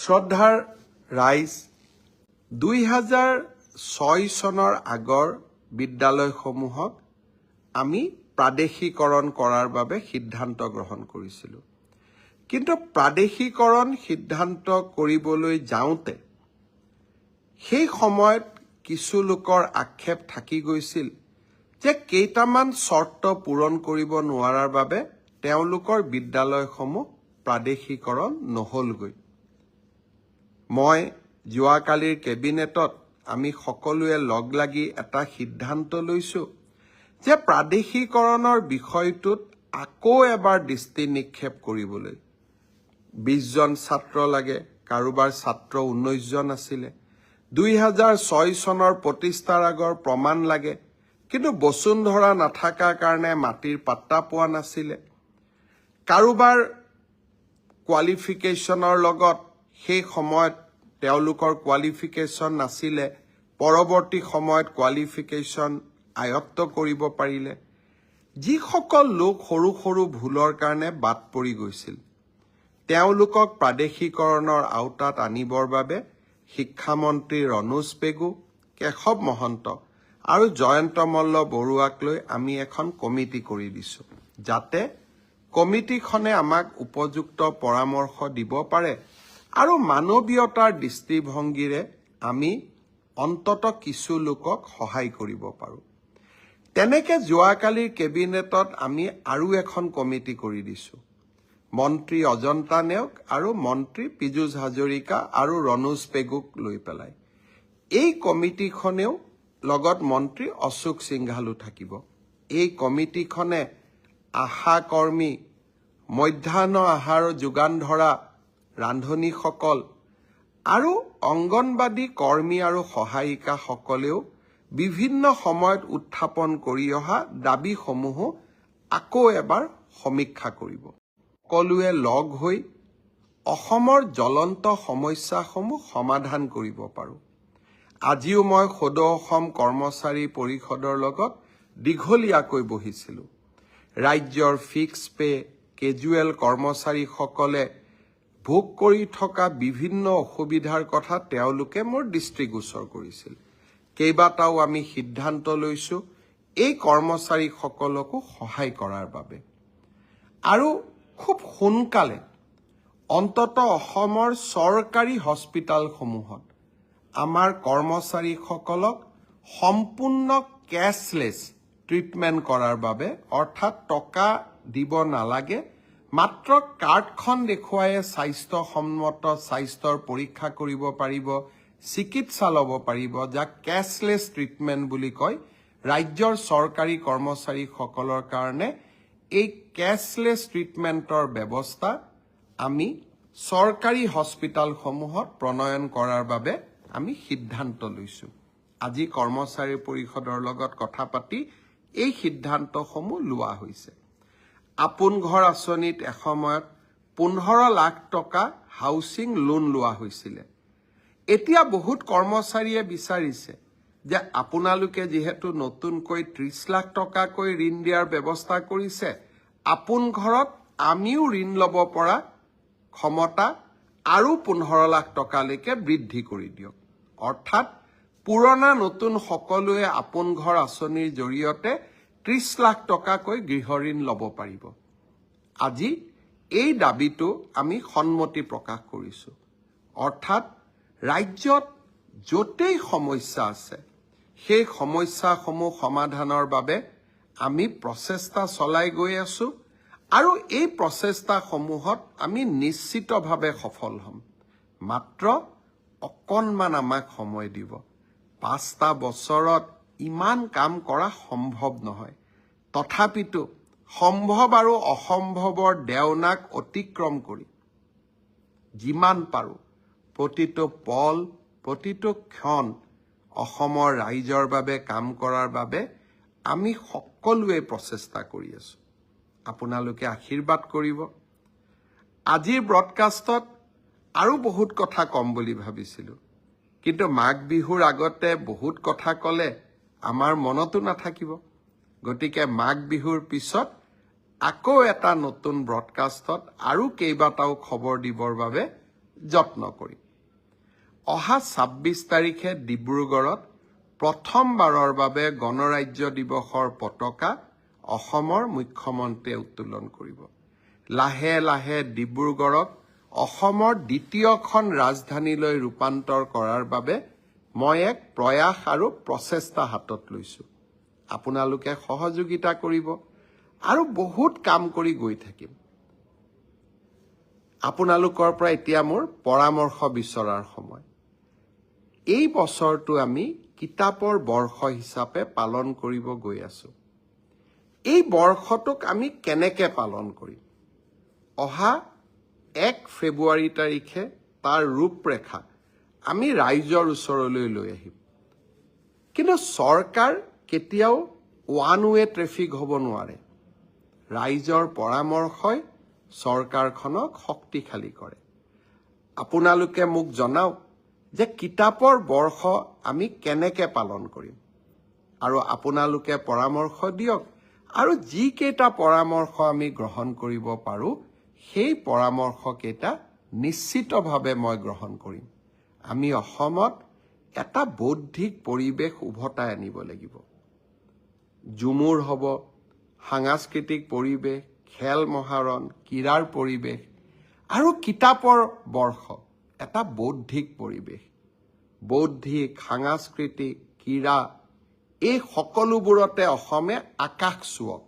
শ্ৰদ্ধাৰ ৰাইজ 2006 চনৰ আগৰ বিদ্যালয়সমূহক আমি প্ৰাদেশিকৰণ কৰাৰ বাবে সিদ্ধান্ত গ্ৰহণ কৰিছিলোঁ। কিন্তু প্ৰাদেশিকৰণ সিদ্ধান্ত কৰিবলৈ যাওঁতে সেই সময়ত কিছু লোকৰ আক্ষেপ থাকি গৈছিল যে কেইটামান চৰ্ত পূৰণ কৰিব নোৱাৰাৰ বাবে তেওঁলোকৰ বিদ্যালয়সমূহ প্ৰাদেশিকৰণ নহলগৈ। মই যোৱাকালিৰ কেবিনেটত আমি সকলোৱে লগ লাগি এটা সিদ্ধান্ত লৈছোঁ যে প্ৰাদেশিকৰণৰ বিষয়টোত আকৌ এবাৰ দৃষ্টি নিক্ষেপ কৰিবলৈ 20 জন ছাত্ৰ লাগে, কাৰোবাৰ ছাত্ৰ 19 জন আছিলে। 2006 চনৰ প্ৰতিষ্ঠাৰ আগৰ প্ৰমাণ লাগে, কিন্তু বসুন্ধৰা নাথাকাৰ কাৰণে মাটিৰ পাত্তা পোৱা নাছিলে। কাৰোবাৰ কোৱালিফিকেশ্যনৰ লগত সেই সময়ত তেওঁলোকৰ কোৱালিফিকেশ্যন নাছিলে, পৰৱৰ্তী সময়ত কোৱালিফিকেশ্যন আয়ত্ত কৰিব পাৰিলে। যিসকল লোক সৰু সৰু ভুলৰ কাৰণে বাদ পৰি গৈছিল তেওঁলোকক প্ৰাদেশিকৰণৰ আওতাত আনিবৰ বাবে শিক্ষামন্ত্ৰী ৰণোজ পেগু, কেশৱ মহন্ত আৰু জয়ন্ত মল্ল বৰুৱাক লৈ আমি এখন কমিটি কৰি দিছোঁ, যাতে কমিটিখনে আমাক উপযুক্ত পৰামৰ্শ দিব পাৰে আৰু মানৱীয়তাৰ দৃষ্টিভংগীৰে আমি অন্তত কিছু লোকক সহায় কৰিব পাৰোঁ। তেনেকে যোৱাকালিৰ কেবিনেটত আমি আৰু এখন কমিটি কৰি দিছোঁ, মন্ত্ৰী অজন্তা নেওগ আৰু মন্ত্ৰী পীযুষ হাজৰিকা আৰু ৰণোজ পেগুক লৈ পেলাই। এই কমিটিখনেও লগত মন্ত্ৰী অশোক সিংঘালো থাকিব। এই কমিটিখনে আশা কৰ্মী, মধ্যাহ্ন আহাৰ যোগান ধৰা ৰান্ধনীসকল আৰু অংগনবাদী কৰ্মী আৰু সহায়িকাসকলেও বিভিন্ন সময়ত উত্থাপন কৰি অহা দাবীসমূহো আকৌ এবাৰ সমীক্ষা কৰিব। সকলোৱে লগ হৈ অসমৰ জ্বলন্ত সমস্যাসমূহ সমাধান কৰিব পাৰোঁ। আজিও মই সদৌ অসম কৰ্মচাৰী পৰিষদৰ লগত দীঘলীয়াকৈ বহিছিলোঁ। ৰাজ্যৰ ফিক্স পে, কেজুৱেল কৰ্মচাৰীসকলে ভোগ কৰি থকা বিভিন্ন অসুবিধাৰ কথা তেওঁলোকে মোৰ দৃষ্টিগোচৰ কৰিছিল। কেইবাটাও আমি সিদ্ধান্ত লৈছোঁ এই কৰ্মচাৰীসকলকো সহায় কৰাৰ বাবে। আৰু খুব সোনকালে অন্তত অসমৰ চৰকাৰী হস্পিটালসমূহত আমাৰ কৰ্মচাৰীসকলক সম্পূৰ্ণ কেছলেছ ট্ৰিটমেণ্ট কৰাৰ বাবে, অৰ্থাৎ টকা দিব নালাগে, মাত্ৰ কাৰ্ডখন দেখুৱাই স্বাস্থ্যসন্মত স্বাস্থ্যৰ পৰীক্ষা কৰিব পাৰিব, চিকিৎসা ল'ব পাৰিব, যাক কেছলেছ ট্ৰিটমেণ্ট বুলি কয়। ৰাজ্যৰ চৰকাৰী কৰ্মচাৰীসকলৰ কাৰণে এই কেছলেছ ট্ৰিটমেণ্টৰ ব্যৱস্থা আমি চৰকাৰী হস্পিটালসমূহত প্ৰণয়ন কৰাৰ বাবে আমি সিদ্ধান্ত লৈছোঁ। আজি কৰ্মচাৰী পৰিষদৰ লগত কথা পাতি এই সিদ্ধান্তসমূহ লোৱা হৈছে। আপোন ঘৰ আঁচনিত এসময়ত 15 লাখ টকা হাউচিং লোন লোৱা হৈছিলে। এতিয়া বহুত কৰ্মচাৰীয়ে বিচাৰিছে যে আপোনালোকে যিহেতু নতুনকৈ 30 লাখ টকাকৈ ঋণ দিয়াৰ ব্যৱস্থা কৰিছে, আপোন ঘৰত আমিও ঋণ ল'ব পৰা ক্ষমতা আৰু 15 লাখ টকালৈকে বৃদ্ধি কৰি দিয়ক। অৰ্থাৎ পুৰণা নতুন সকলোৱে আপোন ঘৰ আঁচনিৰ জৰিয়তে 30 লাখ টকাকৈ গৃহ ঋণ ল'ব পাৰিব। আজি এই দাবীটো আমি সন্মতি প্ৰকাশ কৰিছোঁ। অৰ্থাৎ ৰাজ্যত য'তেই সমস্যা আছে সেই সমস্যাসমূহ সমাধানৰ বাবে আমি প্ৰচেষ্টা চলাই গৈ আছোঁ আৰু এই প্ৰচেষ্টাসমূহত আমি নিশ্চিতভাৱে সফল হ'ম। মাত্ৰ অকণমান আমাক সময় দিব। 5টা বছৰত ইমান কাম কৰা সম্ভৱ নহয়। তথাপিতো সম্ভৱ আৰু অসম্ভৱৰ দেওনাক অতিক্ৰম কৰি যিমান পাৰোঁ প্ৰতিটো পল, প্ৰতিটো ক্ষণ অসমৰ ৰাইজৰ বাবে কাম কৰাৰ বাবে আমি সকলোৱে প্ৰচেষ্টা কৰি আছোঁ। আপোনালোকে আশীৰ্বাদ কৰিব। আজিৰ ব্ৰডকাষ্টত আৰু বহুত কথা কম বুলি ভাবিছিলোঁ, কিন্তু মাঘ বিহুৰ আগতে বহুত কথা ক'লে আমাৰ মনতো নাথাকিব। গতিকে মাঘ বিহুৰ পিছত আকৌ এটা নতুন ব্ৰডকাষ্টত আৰু কেইবাটাও খবৰ দিবৰ বাবে যত্ন কৰিম। অহা ২৬ তাৰিখে ডিব্ৰুগড়ত প্ৰথমবাৰৰ বাবে গণৰাজ্য দিৱসৰ পতাকা অসমৰ মুখ্যমন্ত্ৰীয়ে উত্তোলন কৰিব। লাহে লাহে ডিব্ৰুগড়ক অসমৰ দ্বিতীয়খন ৰাজধানীলৈ ৰূপান্তৰ কৰাৰ বাবে মই এক প্ৰয়াস আৰু প্ৰচেষ্টা হাতত লৈছো। আপোনালোকে সহযোগিতা কৰিব আৰু বহুত কাম কৰি গৈ থাকিম। আপোনালোকৰ পৰা এতিয়া মোৰ পৰামৰ্শ বিচৰাৰ সময়। এই বছৰটো আমি কিতাপৰ বৰ্ষ হিচাপে পালন কৰিব গৈ আছো। এই বৰ্ষটোক আমি কেনেকৈ পালন কৰিম? অহা ১ ফেব্ৰুৱাৰী তাৰিখে তাৰ ৰূপৰেখা আমি ৰাইজৰ ওচৰলৈ লৈ আহিম। কিন্তু চৰকাৰ কেতিয়াও ওৱান ৱে ট্ৰেফিক হ'ব নোৱাৰে। ৰাইজৰ পৰামৰ্শই চৰকাৰখনক শক্তিশালী কৰে। আপোনালোকে মোক জনাওক যে কিতাপৰ বৰ্ষ আমি কেনেকৈ পালন কৰিম, আৰু আপোনালোকে পৰামৰ্শ দিয়ক, আৰু যিকেইটা পৰামৰ্শ আমি গ্ৰহণ কৰিব পাৰোঁ সেই পৰামৰ্শকেইটা নিশ্চিতভাৱে মই গ্ৰহণ কৰিম। আমি অসমত এটা বৌদ্ধিক পৰিৱেশ উভতাই আনিব লাগিব। ঝুমুৰ হ'ব, সাংস্কৃতিক পৰিৱেশ, খেল মহাৰণ, ক্ৰীড়াৰ পৰিৱেশ, আৰু কিতাপৰ বৰ্ষ এটা বৌদ্ধিক পৰিৱেশ। বৌদ্ধিক, সাংস্কৃতিক, ক্ৰীড়া এই সকলোবোৰতে অসমে আকাশ চুৱক,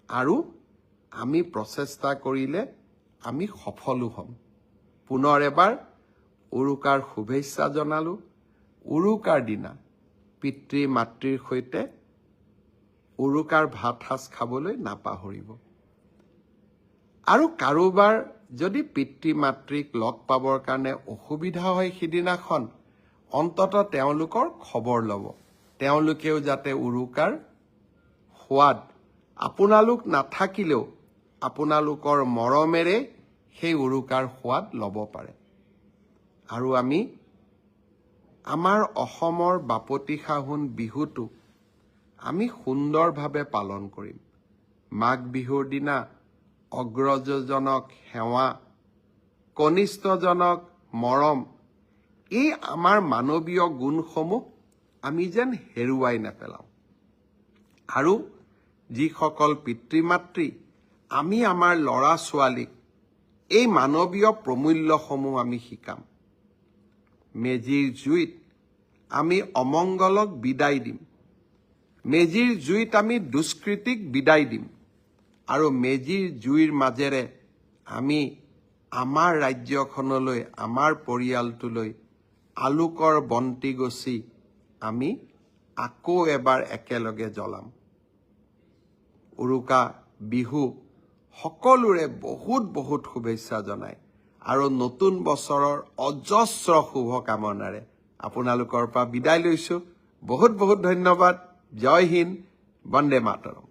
আৰু আমি প্ৰচেষ্টা কৰিলে আমি সফলো হ'ম। পুনৰ এবাৰ উৰুকাৰ শুভেচ্ছা জনালোঁ। উৰুকাৰ দিনা পিতৃ মাতৃৰ সৈতে উৰুকাৰ ভাত সাজ খাবলৈ নাপাহৰিব। আৰু কাৰোবাৰ যদি পিতৃ মাতৃক লগ পাবৰ কাৰণে অসুবিধা হয় সিদিনাখন, অন্তত তেওঁলোকৰ খবৰ ল'ব। তেওঁলোকেও যাতে উৰুকাৰ সোৱাদ আপোনালোক নাথাকিলেও আপোনালোকৰ মৰমেৰে সেই উৰুকাৰ সোৱাদ ল'ব পাৰে। আৰু আমি আমাৰ অসমৰ বাপতিসাহোন বিহুটো আমি সুন্দৰভাৱে পালন কৰিম। মাঘ বিহুৰ দিনা অগ্ৰজজনক সেৱা, কনিষ্ঠজনক মৰম, এই আমাৰ মানৱীয় গুণসমূহ আমি যেন হেৰুৱাই নেপেলাওঁ। আৰু যিসকল পিতৃ মাতৃ, আমি আমাৰ ল'ৰা ছোৱালীক এই মানৱীয় প্ৰমূল্যসমূহ আমি শিকাম। মেজিৰ জুইত আমি অমংগলক বিদায় দিম। মেজিৰ জুইত আমি দুষ্কৃতিক বিদায় দিম। আৰু মেজিৰ জুইৰ মাজেৰে আমি আমাৰ ৰাজ্যখনলৈ, আমাৰ পৰিয়ালটোলৈ আলোকৰ বন্তি গছি আমি আকৌ এবাৰ একেলগে জ্বলাম। উৰুকা বিহু সকলোৰে বহুত বহুত শুভেচ্ছা জনায়, আৰু নতুন বছৰৰ অজস্ৰ শুভকামনাৰে আপোনালোকৰ পৰা বিদায় লৈছোঁ। বহুত বহুত ধন্যবাদ। জয় হিন্দ, বন্দে মাতৰম।